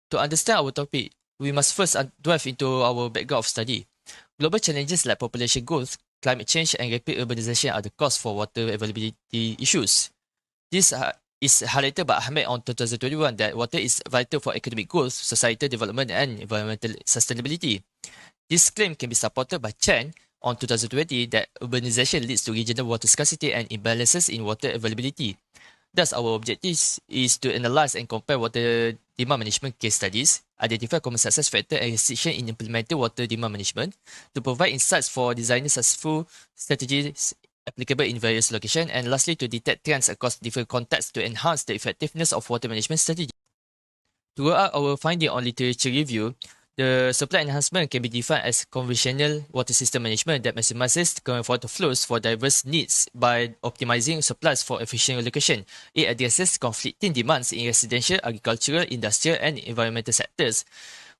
To understand our topic, we must first delve into our background of study. Global challenges like population growth, climate change, and rapid urbanization are the cause for water availability issues. This is highlighted by Ahmed on 2021 that water is vital for economic growth, societal development, and environmental sustainability. This claim can be supported by Chen on 2020 that urbanization leads to regional water scarcity and imbalances in water availability. Thus, our objective is to analyze and compare water demand management case studies, identify common success factors and restrictions in implementing water demand management, to provide insights for designing successful strategies applicable in various locations, and lastly, to detect trends across different contexts to enhance the effectiveness of water management strategy. To roll out our finding on literature review, the supply enhancement can be defined as conventional water system management that maximizes current water flows for diverse needs by optimizing supplies for efficient allocation. It addresses conflicting demands in residential, agricultural, industrial, and environmental sectors.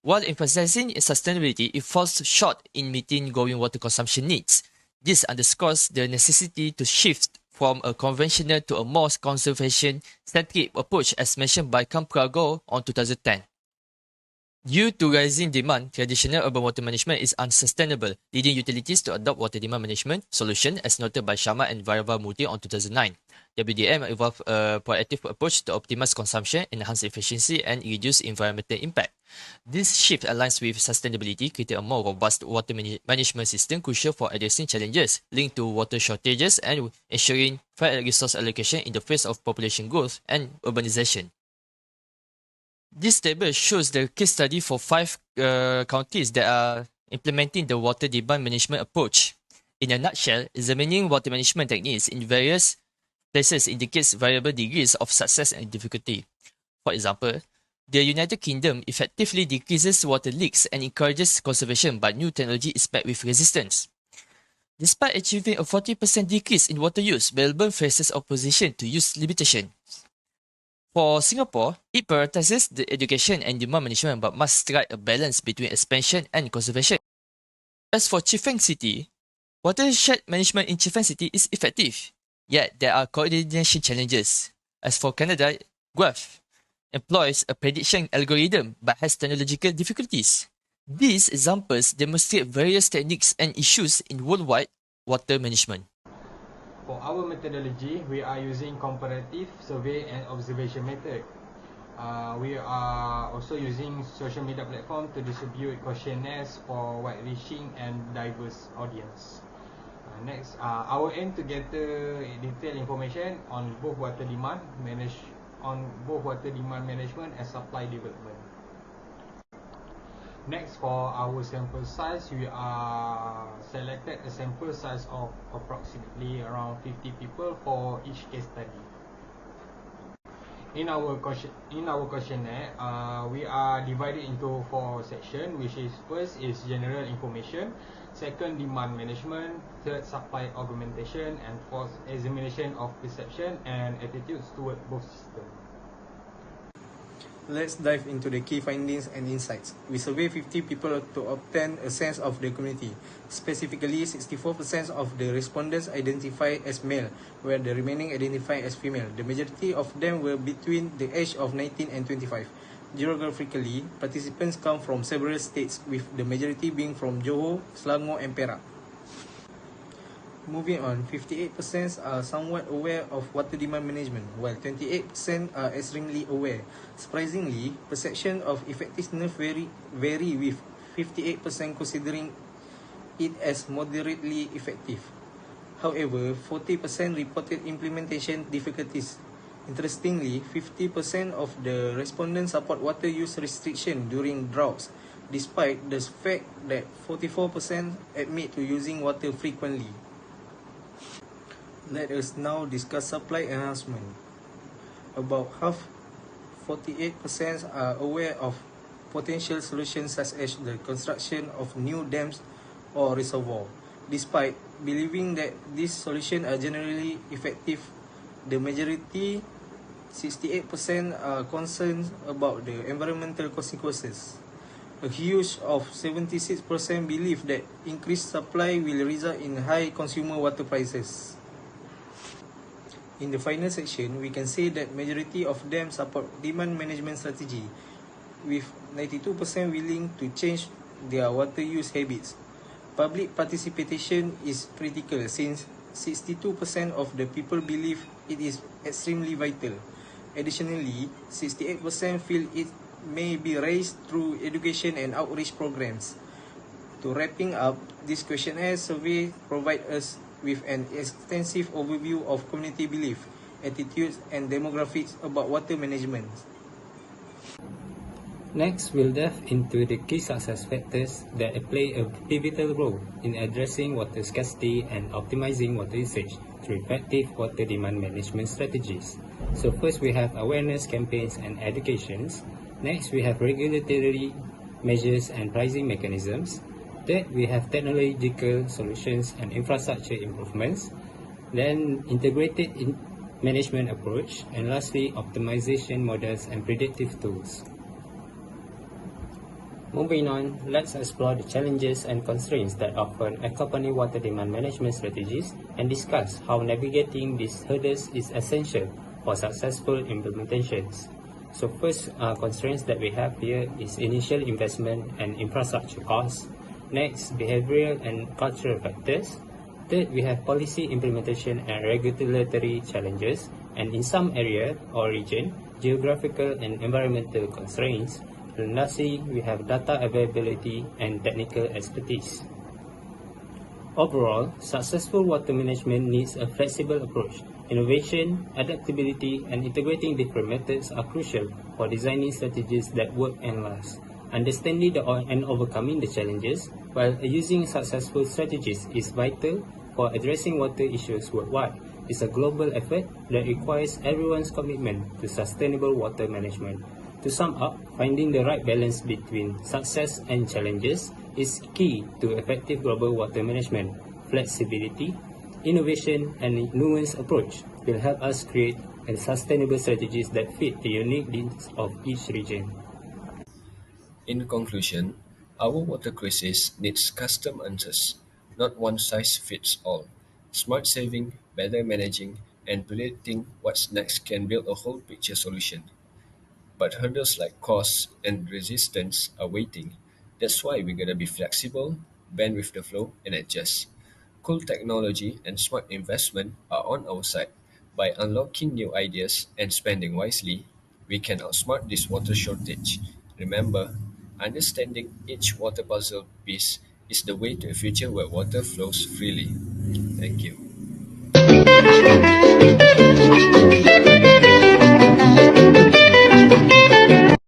While emphasizing sustainability, it falls short in meeting growing water consumption needs. This underscores the necessity to shift from a conventional to a more conservation-centric approach as mentioned by Camprago on 2010. Due to rising demand, traditional urban water management is unsustainable, leading utilities to adopt water demand management solution as noted by Sharma and Varavamurthy on 2009. WDM evolved a proactive approach to optimize consumption, enhance efficiency, and reduce environmental impact. This shift aligns with sustainability, creating a more robust water management system crucial for addressing challenges linked to water shortages and ensuring fair resource allocation in the face of population growth and urbanization. This table shows the case study for 5 countries that are implementing the water demand management approach. In a nutshell, examining water management techniques in various places indicates variable degrees of success and difficulty. For example, the United Kingdom effectively decreases water leaks and encourages conservation, but new technology is met with resistance. Despite achieving a 40% decrease in water use, Melbourne faces opposition to use limitations. For Singapore, it prioritizes the education and demand management but must strike a balance between expansion and conservation. As for Chifeng City, watershed management in Chifeng City is effective, yet there are coordination challenges. As for Canada, Guelph employs a prediction algorithm but has technological difficulties. These examples demonstrate various techniques and issues in worldwide water management. For our methodology, we are using comparative survey and observation method. We are also using social media platform to distribute questionnaires for wide-reaching and diverse audience. Next, our aim to gather detailed information on both water demand management and supply development. Next, for our sample size, we are selected a sample size of approximately around 50 people for each case study. In our questionnaire, we are divided into 4 sections, which is first is general information, second demand management, third supply augmentation, and fourth examination of perception and attitudes toward both systems. Let's dive into the key findings and insights. We surveyed 50 people to obtain a sense of the community. Specifically, 64% of the respondents identified as male, where the remaining identified as female. The majority of them were between the age of 19 and 25. Geographically, participants come from several states, with the majority being from Johor, Selangor, and Perak. Moving on, 58% are somewhat aware of water demand management, while 28% are extremely aware. Surprisingly, perception of effectiveness vary with 58% considering it as moderately effective. However, 40% reported implementation difficulties. Interestingly, 50% of the respondents support water use restriction during droughts, despite the fact that 44% admit to using water frequently. Let us now discuss supply enhancement. About half, 48% are aware of potential solutions such as the construction of new dams or reservoirs. Despite believing that these solutions are generally effective, the majority, 68%, are concerned about the environmental consequences. A huge of 76% believe that increased supply will result in high consumer water prices. In the final section, we can say that majority of them support demand management strategy, with 92% willing to change their water use habits. Public participation is critical since 62% of the people believe it is extremely vital. Additionally, 68% feel it may be raised through education and outreach programs. To wrapping up, this questionnaire survey provides us with an extensive overview of community belief, attitudes, and demographics about water management. Next, we'll delve into the key success factors that play a pivotal role in addressing water scarcity and optimizing water usage through effective water demand management strategies. So first, we have awareness campaigns and educations. Next, we have regulatory measures and pricing mechanisms. Third, we have technological solutions and infrastructure improvements. Then, integrated management approach. And lastly, optimization models and predictive tools. Moving on, let's explore the challenges and constraints that often accompany water demand management strategies and discuss how navigating these hurdles is essential for successful implementations. So first, constraints that we have here is initial investment and infrastructure costs. Next, behavioral and cultural factors. Third, we have policy implementation and regulatory challenges, and in some area or region, geographical and environmental constraints. And lastly, we have data availability and technical expertise. Overall, successful water management needs a flexible approach. Innovation, adaptability, and integrating different methods are crucial for designing strategies that work and last. Understanding and overcoming the challenges while using successful strategies is vital for addressing water issues worldwide. It's a global effort that requires everyone's commitment to sustainable water management. To sum up, finding the right balance between success and challenges is key to effective global water management. Flexibility, innovation, and a nuanced approach will help us create sustainable strategies that fit the unique needs of each region. In conclusion, our water crisis needs custom answers, not one size fits all. Smart saving, better managing, and predicting what's next can build a whole picture solution. But hurdles like cost and resistance are waiting. That's why we gotta be flexible, bend with the flow, and adjust. Cool technology and smart investment are on our side. By unlocking new ideas and spending wisely, we can outsmart this water shortage. Remember, understanding each water puzzle piece is the way to a future where water flows freely. Thank you.